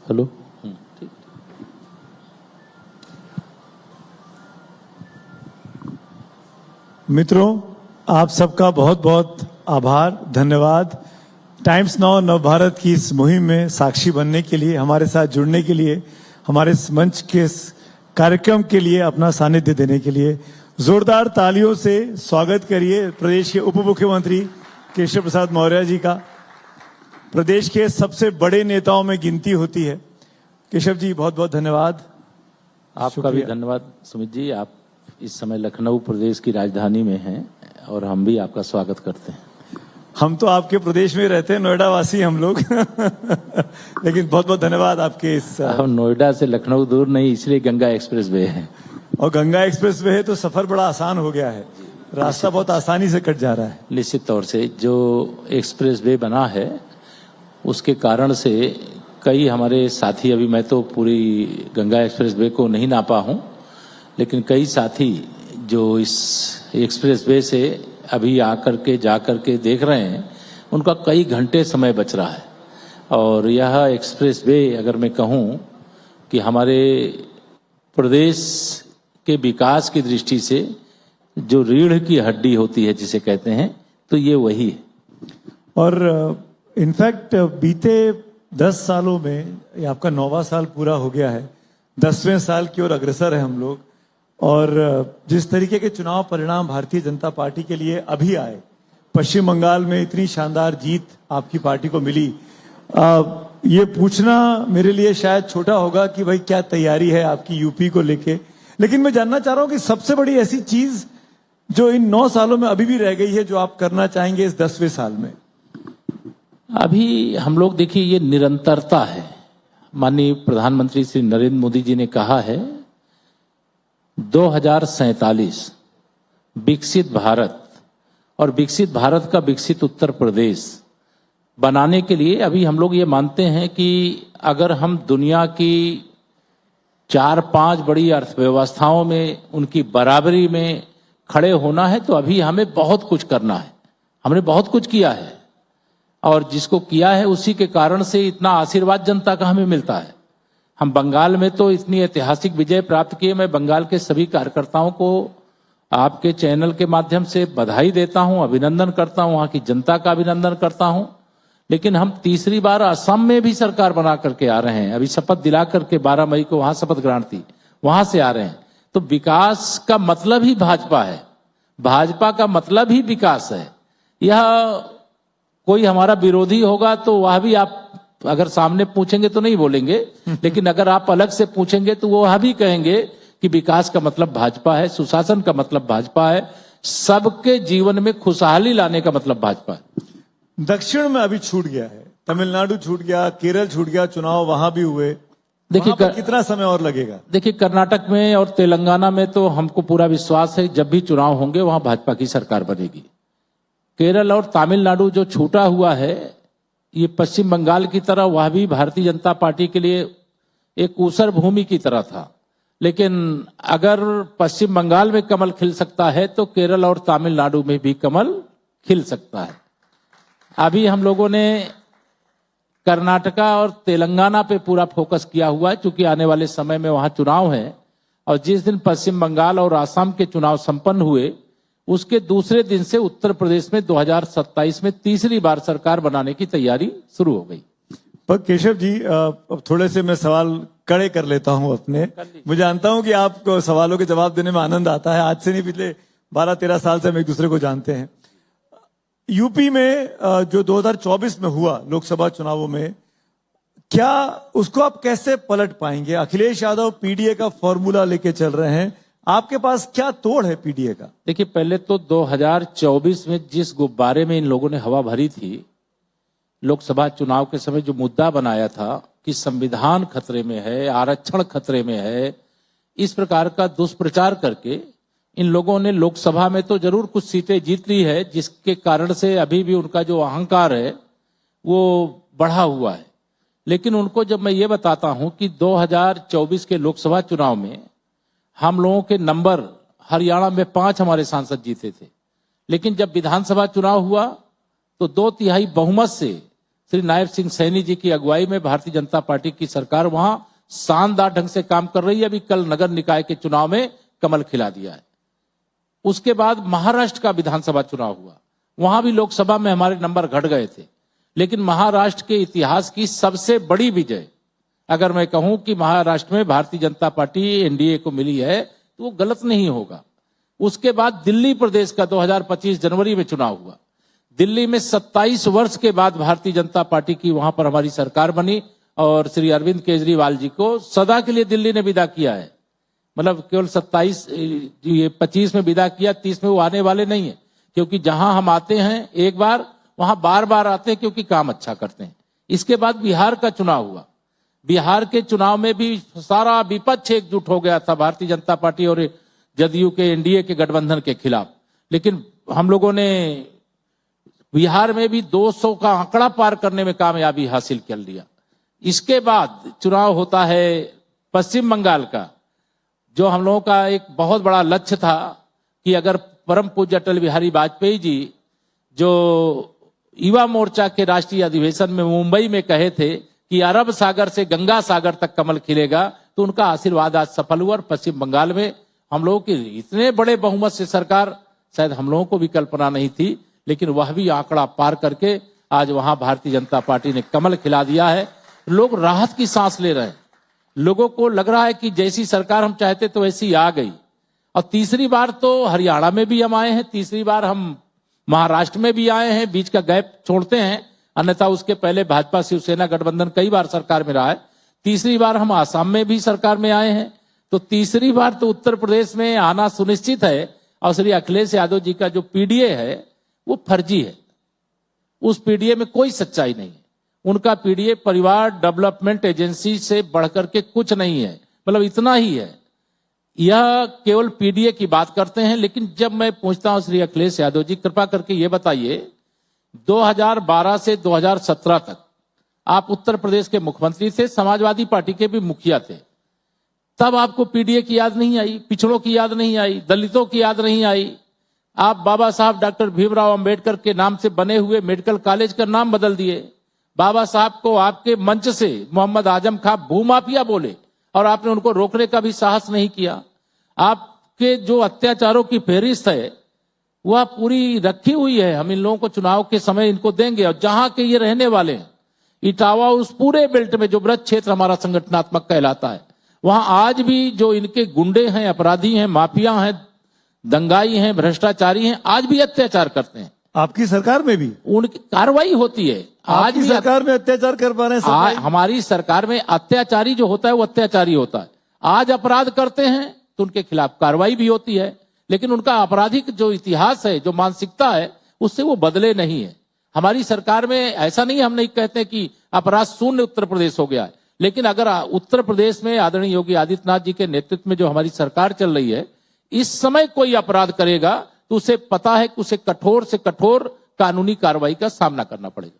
Hello. ठीक। मित्रों, आप सबका बहुत बहुत आभार, धन्यवाद। टाइम्स नाउ नवभारत की इस मुहिम में साक्षी बनने के लिए, हमारे साथ जुड़ने के लिए, हमारे इस मंच के इस कार्यक्रम के लिए अपना सानिध्य देने के लिए जोरदार तालियों से स्वागत करिए प्रदेश के उप मुख्यमंत्री केशव प्रसाद मौर्य जी का। प्रदेश के सबसे बड़े नेताओं में गिनती होती है। केशव जी, बहुत बहुत धन्यवाद। आपका भी धन्यवाद सुमित जी। आप इस समय लखनऊ प्रदेश की राजधानी में हैं और हम भी आपका स्वागत करते हैं। हम तो आपके प्रदेश में रहते हैं, नोएडा वासी हम लोग लेकिन बहुत बहुत धन्यवाद आपके इस। अब नोएडा से लखनऊ दूर नहीं, इसलिए गंगा एक्सप्रेस वे है। और गंगा एक्सप्रेस वे है तो सफर बड़ा आसान हो गया है, रास्ता बहुत आसानी से कट जा रहा है। निश्चित तौर से जो एक्सप्रेस वे बना है उसके कारण से कई हमारे साथी, अभी मैं तो पूरी गंगा एक्सप्रेस वे को नहीं नापा हूं, लेकिन कई साथी जो इस एक्सप्रेस वे से अभी आकर के जा कर के देख रहे हैं, उनका कई घंटे समय बच रहा है। और यह एक्सप्रेस वे, अगर मैं कहूं कि हमारे प्रदेश के विकास की दृष्टि से जो रीढ़ की हड्डी होती है जिसे कहते हैं, तो ये वही है। और इनफैक्ट बीते 10 सालों में, ये आपका 9वां साल पूरा हो गया है, 10वें साल की ओर अग्रसर है हम लोग। और जिस तरीके के चुनाव परिणाम भारतीय जनता पार्टी के लिए अभी आए, पश्चिम बंगाल में इतनी शानदार जीत आपकी पार्टी को मिली, ये पूछना मेरे लिए शायद छोटा होगा कि भाई क्या तैयारी है आपकी यूपी को लेके, लेकिन मैं जानना चाह रहा हूं कि सबसे बड़ी ऐसी चीज जो इन 9 सालों में अभी भी रह गई है, जो आप करना चाहेंगे इस 10वें साल में। अभी हम लोग देखिए, ये निरंतरता है। माननीय प्रधानमंत्री श्री नरेंद्र मोदी जी ने कहा है 2047 विकसित भारत, और विकसित भारत का विकसित उत्तर प्रदेश बनाने के लिए अभी हम लोग ये मानते हैं कि अगर हम दुनिया की 4-5 बड़ी अर्थव्यवस्थाओं में उनकी बराबरी में खड़े होना है, तो अभी हमें बहुत कुछ करना है। हमने बहुत कुछ किया है और जिसको किया है उसी के कारण से इतना आशीर्वाद जनता का हमें मिलता है। हम बंगाल में तो इतनी ऐतिहासिक विजय प्राप्त किए। मैं बंगाल के सभी कार्यकर्ताओं को आपके चैनल के माध्यम से बधाई देता हूं, अभिनंदन करता हूं, वहां की जनता का अभिनंदन करता हूं। लेकिन हम तीसरी बार असम में भी सरकार बना करके आ रहे हैं। अभी शपथ दिला करके 12 मई को वहां शपथ ग्रहण थी, वहां से आ रहे हैं। तो विकास का मतलब ही भाजपा है, भाजपा का मतलब ही विकास है। यह कोई हमारा विरोधी होगा तो वह भी, आप अगर सामने पूछेंगे तो नहीं बोलेंगे, लेकिन अगर आप अलग से पूछेंगे तो वह भी कहेंगे कि विकास का मतलब भाजपा है, सुशासन का मतलब भाजपा है, सबके जीवन में खुशहाली लाने का मतलब भाजपा है। दक्षिण में अभी छूट गया है, तमिलनाडु छूट गया, केरल छूट गया, चुनाव वहां भी हुए। देखिए कितना समय और लगेगा? देखिए, कर्नाटक में और तेलंगाना में तो हमको पूरा विश्वास है जब भी चुनाव होंगे वहां भाजपा की सरकार बनेगी। केरल और तमिलनाडु जो छूटा हुआ है, ये पश्चिम बंगाल की तरह वह भी भारतीय जनता पार्टी के लिए एक ऊसर भूमि की तरह था। लेकिन अगर पश्चिम बंगाल में कमल खिल सकता है तो केरल और तमिलनाडु में भी कमल खिल सकता है। अभी हम लोगों ने कर्नाटका और तेलंगाना पे पूरा फोकस किया हुआ है, क्योंकि आने वाले समय में वहां चुनाव है। और जिस दिन पश्चिम बंगाल और आसाम के चुनाव संपन्न हुए, उसके दूसरे दिन से उत्तर प्रदेश में 2027 में तीसरी बार सरकार बनाने की तैयारी शुरू हो गई। पर केशव जी, अब थोड़े से मैं सवाल कड़े कर लेता हूं अपने। मैं जानता हूं कि आपको सवालों के जवाब देने में आनंद आता है, आज से नहीं, पिछले 12-13 साल से हम एक दूसरे को जानते हैं। यूपी में जो 2024 में हुआ लोकसभा चुनावों में, क्या उसको आप कैसे पलट पाएंगे? अखिलेश यादव पीडीए का फॉर्मूला लेके चल रहे हैं, आपके पास क्या तोड़ है पीडीए का? देखिए, पहले तो 2024 में जिस गुब्बारे में इन लोगों ने हवा भरी थी, लोकसभा चुनाव के समय जो मुद्दा बनाया था कि संविधान खतरे में है, आरक्षण खतरे में है, इस प्रकार का दुष्प्रचार करके इन लोगों ने लोकसभा में तो जरूर कुछ सीटें जीत ली है, जिसके कारण से अभी भी उनका जो अहंकार है वो बढ़ा हुआ है। लेकिन उनको जब मैं ये बताता हूं कि 2024 के लोकसभा चुनाव में हम लोगों के नंबर, हरियाणा में 5 हमारे सांसद जीते थे, लेकिन जब विधानसभा चुनाव हुआ तो 2/3 बहुमत से श्री नायब सिंह सैनी जी की अगुवाई में भारतीय जनता पार्टी की सरकार वहां शानदार ढंग से काम कर रही है। अभी कल नगर निकाय के चुनाव में कमल खिला दिया है। उसके बाद महाराष्ट्र का विधानसभा चुनाव हुआ, वहां भी लोकसभा में हमारे नंबर घट गए थे, लेकिन महाराष्ट्र के इतिहास की सबसे बड़ी विजय अगर मैं कहूं कि महाराष्ट्र में भारतीय जनता पार्टी एनडीए को मिली है तो वो गलत नहीं होगा। उसके बाद दिल्ली प्रदेश का 2025 जनवरी में चुनाव हुआ। दिल्ली में 27 वर्ष के बाद भारतीय जनता पार्टी की वहां पर हमारी सरकार बनी और श्री अरविंद केजरीवाल जी को सदा के लिए दिल्ली ने विदा किया है। मतलब केवल 25 में विदा किया, 30 में वो आने वाले नहीं है, क्योंकि जहां हम आते हैं एक बार वहां बार बार आते हैं क्योंकि काम अच्छा करते हैं। इसके बाद बिहार का चुनाव हुआ। बिहार के चुनाव में भी सारा विपक्ष एकजुट हो गया था भारतीय जनता पार्टी और जदयू के एनडीए के गठबंधन के खिलाफ, लेकिन हम लोगों ने बिहार में भी 200 का आंकड़ा पार करने में कामयाबी हासिल कर लिया। इसके बाद चुनाव होता है पश्चिम बंगाल का, जो हम लोगों का एक बहुत बड़ा लक्ष्य था कि अगर परम पूज्य अटल बिहारी वाजपेयी जी जो युवा मोर्चा के राष्ट्रीय अधिवेशन में मुंबई में कहे थे कि अरब सागर से गंगा सागर तक कमल खिलेगा, तो उनका आशीर्वाद आज सफल हुआ और पश्चिम बंगाल में हम लोगों की इतने बड़े बहुमत से सरकार शायद हम लोगों को भी कल्पना नहीं थी, लेकिन वह भी आंकड़ा पार करके आज वहां भारतीय जनता पार्टी ने कमल खिला दिया है। लोग राहत की सांस ले रहे हैं, लोगों को लग रहा है कि जैसी सरकार हम चाहते तो वैसी आ गई। और तीसरी बार तो हरियाणा में भी हम आए हैं, तीसरी बार हम महाराष्ट्र में भी आए हैं, बीच का गैप छोड़ते हैं, अन्यथा उसके पहले भाजपा शिवसेना गठबंधन कई बार सरकार में रहा है। तीसरी बार हम आसाम में भी सरकार में आए हैं, तो तीसरी बार तो उत्तर प्रदेश में आना सुनिश्चित है। और श्री अखिलेश यादव जी का जो पीडीए है वो फर्जी है, उस पीडीए में कोई सच्चाई नहीं है। उनका पीडीए परिवार डेवलपमेंट एजेंसी से बढ़कर के कुछ नहीं है, मतलब इतना ही है। यह केवल पीडीए की बात करते हैं, लेकिन जब मैं पूछता हूं श्री अखिलेश यादव जी कृपा करके ये बताइए 2012 से 2017 तक आप उत्तर प्रदेश के मुख्यमंत्री थे, समाजवादी पार्टी के भी मुखिया थे, तब आपको पीडीए की याद नहीं आई, पिछड़ों की याद नहीं आई, दलितों की याद नहीं आई। आप बाबा साहब डॉक्टर भीमराव अंबेडकर के नाम से बने हुए मेडिकल कॉलेज का नाम बदल दिए। बाबा साहब को आपके मंच से मोहम्मद आजम खां भूमाफिया बोले और आपने उनको रोकने का भी साहस नहीं किया। आपके जो अत्याचारों की फहरिस्त है वह पूरी रखी हुई है, हम इन लोगों को चुनाव के समय इनको देंगे। और जहां के ये रहने वाले हैं इटावा, उस पूरे बेल्ट में जो ब्रज क्षेत्र हमारा संगठनात्मक कहलाता है, वहां आज भी जो इनके गुंडे हैं, अपराधी हैं, माफिया हैं, दंगाई हैं, भ्रष्टाचारी हैं, आज भी अत्याचार करते हैं। आपकी सरकार में भी उनकी कार्रवाई होती है। आज भी सरकार में अत्याचार कर पा रहे हैं। हमारी सरकार में अत्याचारी जो होता है वो अत्याचारी होता है। आज अपराध करते हैं तो उनके खिलाफ कार्रवाई भी होती है, लेकिन उनका आपराधिक जो इतिहास है, जो मानसिकता है, उससे वो बदले नहीं है। हमारी सरकार में ऐसा नहीं, हम नहीं कहते कि अपराध शून्य उत्तर प्रदेश हो गया है, लेकिन अगर उत्तर प्रदेश में आदरणीय योगी आदित्यनाथ जी के नेतृत्व में जो हमारी सरकार चल रही है, इस समय कोई अपराध करेगा तो उसे पता है कि उसे कठोर से कठोर कानूनी कार्रवाई का सामना करना पड़ेगा।